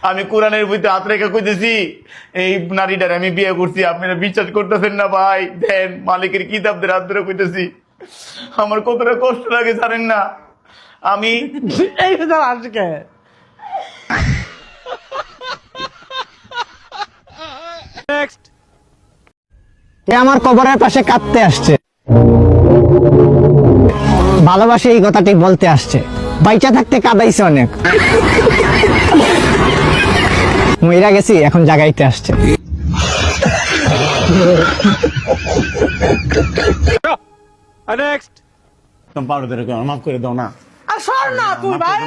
আমি কোরআনের বইতে হাত রেখে কইতেছি এই নারীটার আমি বিয়ে করছি, আপনারা বিশ্বাস করতেছেন না ভাই। দেন মালিকের কিতাবদের হাত ধরে কইতেছি, আমার কতটা কষ্ট লাগে জানেন না। আমি এই আজকে আমার কবরের পাশে কাঁদতে আসছে, ভালোবাসে এই কথাটি বলতে আসছে, বাইচা থাকতে কাঁদাইছে অনেক, মইরা গেছি এখন জাগাইতে আসছে। পারো মাফ করে দাও না। আর সর না তুই ভাই,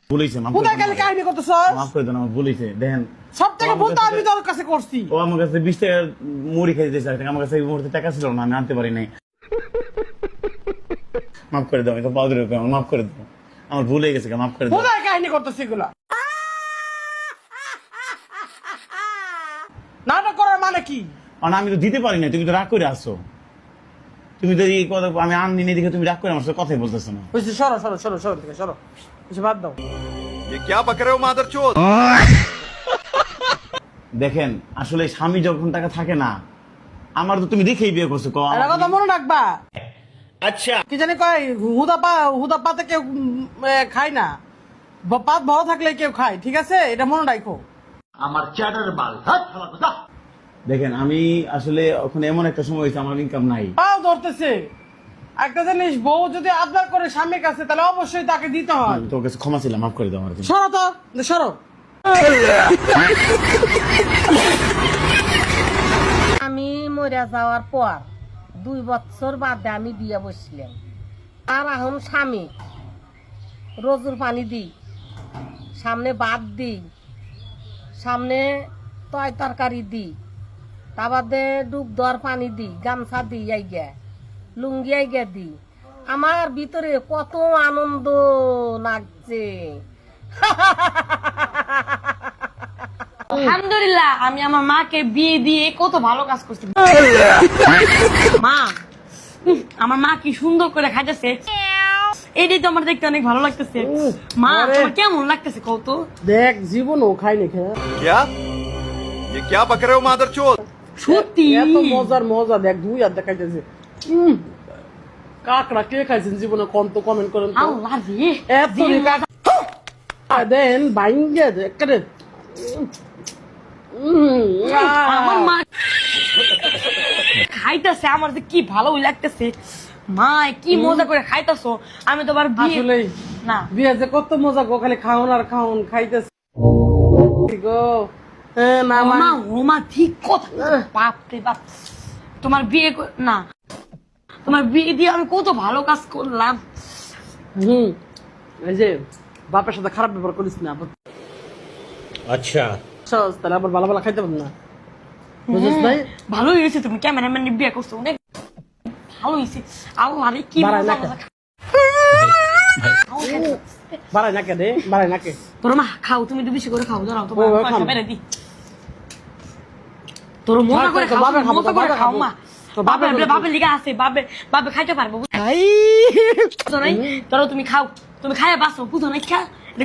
বলেছে মাফ কোথায় গেলে কাহিনী করতেছ? করে দাও, আমার বলেছে। দেখেন সব থেকে ভুল তো আমি তোর কাছে করছি। ও আমার কাছে 20 টাকা মুড়ি খাইতে চাই, আমার কাছে এই মুহূর্তে টাকা ছিল না, আমি আনতে পারি নাই। মাফ করে দাও, আমি তো পাউডার আমার মাফ করে দাও, আমার ভুল হয়ে গেছে, মাফ করে দাও। কোথায় কাহিনী করতেছি এগুলা? নাটক করার মানে কি? মানে আমি তো দিতে পারি না, তুমি তো রাগ করে আসো। তুমি তো এই কথা আমি আননি না দেখে তুমি রাগ করে আমার সাথে কথাই বলতেছো না। বুঝছি, সরো সরো সরো সরো থেকে সরো, কিছু বাদ দাও। দেখেন আসলে স্বামী যখন টাকা থাকে না, আমার তো তুমি দেখেই বিয়ে করছো। এটা কথা মনে রাখবা। আচ্ছা কি জানি কয় হুদা পাতে কেউ খায় না, পাত ভালো থাকলে কেউ খায়, ঠিক আছে? এটা মনে রাখো। দেখেন আমি আসলে ওখানে এমন একটা সময় হয়েছে আমার ইনকাম নাই। পাও ধরতেছে। একটা জিনিস, বউ যদি আবদার করে স্বামীর কাছে, তাহলে অবশ্যই তাকে দিতে হয়। আমি তোর কাছে ক্ষমা ছিলাম, মাফ করে দাও আমার। সরো তো, সরো। আমি মরে যাওয়ার পর 2 বছর বাদে আমি বিয়ে বসছিলাম। আর এখন স্বামী রোজুর পানি দিই, সামনে ভাত দিই, সামনে তয় তরকারি দিই, তা বাদে ডুব দেওয়ার পানি দিই, গামছা দিই, আইগা লুঙ্গি আইগা দিই। আমার ভিতরে কত আনন্দ লাগছে। আলহামদুলিল্লাহ, আমি আমার মাকে বিয়ে দিয়ে কত ভালো কাজ করছি। মা, আমার মা কি সুন্দর করে খাইতেছে, এইটাই তো আমার দেখতে অনেক ভালো লাগতেছে। মা তোমার কেমন লাগতেছে কত? দেখ, জীবনও খাইনি খেয়ে क्या बक रहे हो मादरचोद? সত্যি এত মজার মজা, দেখ 2 হাত দেখাইতেছে। কাকড়া কে খাইছেন জীবনে? কোন তো কমেন্ট করেন তো। আল্লাহ রে, এত দেন বাইঙ্গে একরে। আমার মা খাইতেছে, আমার যে কি ভালো লাগতেছে। মা কি মজা করে খাইতেছো, আমি তো আবার বিয়ে আসলে না বিয়ে যে কত মজা গো, খালি খাওন আর খাওন খাইতেছে গো। না মা, ও মা ঠিক কথা। বাপ রে বাপ, তোমার বিয়ে না, তোমার বিয়ে দিয়ে আমি কত ভালো কাজ করলাম। এই যে বাপের সাথে খারাপ ব্যবহার করিস না। আচ্ছা তাহলে আবার ভালো ভালো খাইতে পারবো না, বুঝছিস ভাই? ভালো হয়েছে, তুমি ক্যামেরাম্যান বিয়ে করছো, অনেক ভালো হয়েছে। আল্লাহ রে কি বাড়াই মজা না মজা বাড়াই না কে রে, বাড়াই না কে? তোর মা খাও, তুমি একটু বেশি করে খাও, ধরাও তোমার ও, পয়সা খাম। বেড়ে দি। তোর মজা করে তোর খাও, বাপে খাবো, মজা তোর করে বাপে খাও খাবো। মা। তোর বাপে বাপে খাবো। বাপের লিগা আছে, বাপে খাইতে পারবো, বুঝছো নাই? ধরো তুমি খাও, তুমি খাইয়া বাঁচো, বুঝো নাই? খা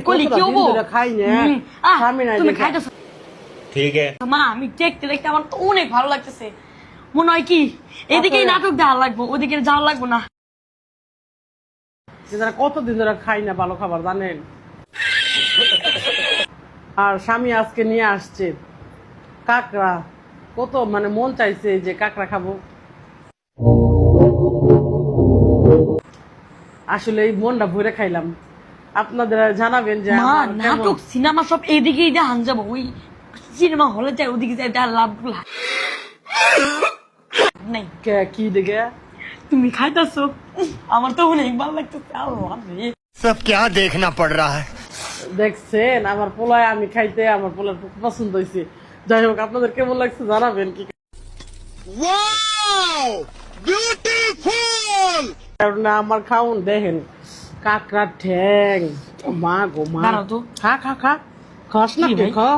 কলি কি হবো? খাই না, স্বামী নাই তুমি দেখা। খাইতেছো ঠিক আছে। মা, আমি দেখতে দেখতে আমার তো অনেক ভালো লাগতেছে। মনে হয় কি এদিকেই নাটক দেওয়া লাগবো, ওদিকে যাওয়া লাগবো না। যারা কতদিন ধরে খাই না ভালো খাবার, জানেন? আর স্বামী আজকে নিয়ে আসছে কাকড়া, কত মানে মন চাইছে যে কাকড়া খাবো। আসলে এই মনটা ভরে খাইলাম। আপনাদের জানাবেন যে মা, আমার কেমন। নাটক সিনেমা সব এদিকেই দেখান যাবো, ওই সিনেমা হলে যাই ওদিকে যাই, দেখার লাভ নাই। কি দেখে তুমি খাইতেছো, আমার তো অনেক ভালো লাগতেছে। আল্লাহ রে, सब क्या देखना पड़ रहा है? দেখছেন আমার পোলায়, আমি খাইতে আমার পোলার খুব পছন্দ হয়েছে। যাই হোক, আপনাদের কেমন লাগছে জানাবেন। কি কারণ আমার খাউন দেখেন, কাকড়া ঠ্যাং, মা গো মা। দাঁড়াও তো। খা খা খা, খাস না কি কে? ভাই? খা,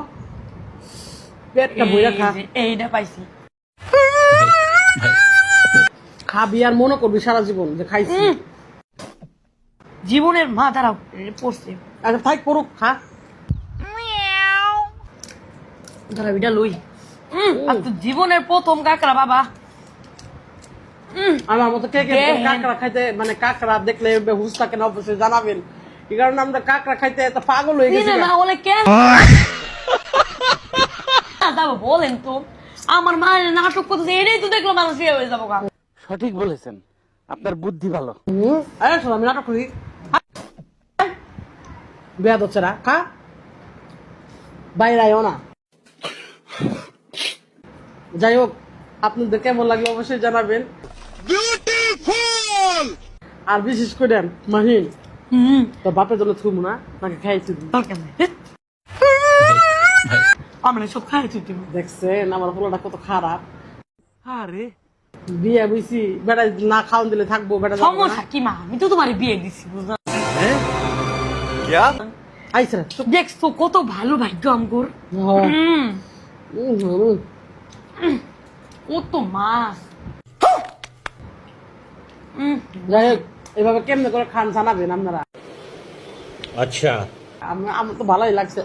পেটটা বইরা খা। এইটা পাইছি। খাবি আর মনে করবি সারা জীবন যে খাইছি। জীবনের মা দাঁড়াও পড়ছে আচ্ছা থাক পড়ুক, খা। দাঁড়াও এটা লই আর তো জীবনের প্রথম কাকড়া বাবা। আমার মতো কে কে হ্যাঁ। কাঁকড়া খাইতে, মানে কাঁকড়া দেখলে হুশ থাকে না, অবশ্যই জানাবেন। এই কারণে আমরা কাঁকড়া খাইতে এত পাগল হয়ে গেছি। না বলে কেন যাবো বলেন তো, আমার মা নাটক করতেছে এটাই তো দেখলো মানুষ ইয়ে হয়ে যাবো গা। সঠিক বলেছেন, আপনার বুদ্ধি ভালো। আরে শোনো, আমি নাটক করি। বেয়াদ হচ্ছে না, খা। বাইরে আয়ও না। যাই হোক, আপনাদের কেমন লাগলো অবশ্যই জানাবেন। আর বিশেষ করে মাহিন, তোর বাপের জন্য থুমু না, তাকে খাইতে দিই। দরকার নেই আমরা সব খাই তুই দেখছেন আমার পোলাটা কত খারাপ। আরে বিয়ে বুঝছি, বেটা না খাওয়ান দিলে থাকবো, বেটা যাবো না। সমস্যা কি মা, আমি তো তোমার বিয়ে দিছি বুঝলাম। क्या আইসে না, চুপ। দেখছো কত ভালো ভাগ্য আমগোর। হ্যাঁ। কত মাছ। যাই হোক, এভাবে কেমনে করে খান জানাবেন আপনারা। আচ্ছা, আমার তো ভালোই লাগছে।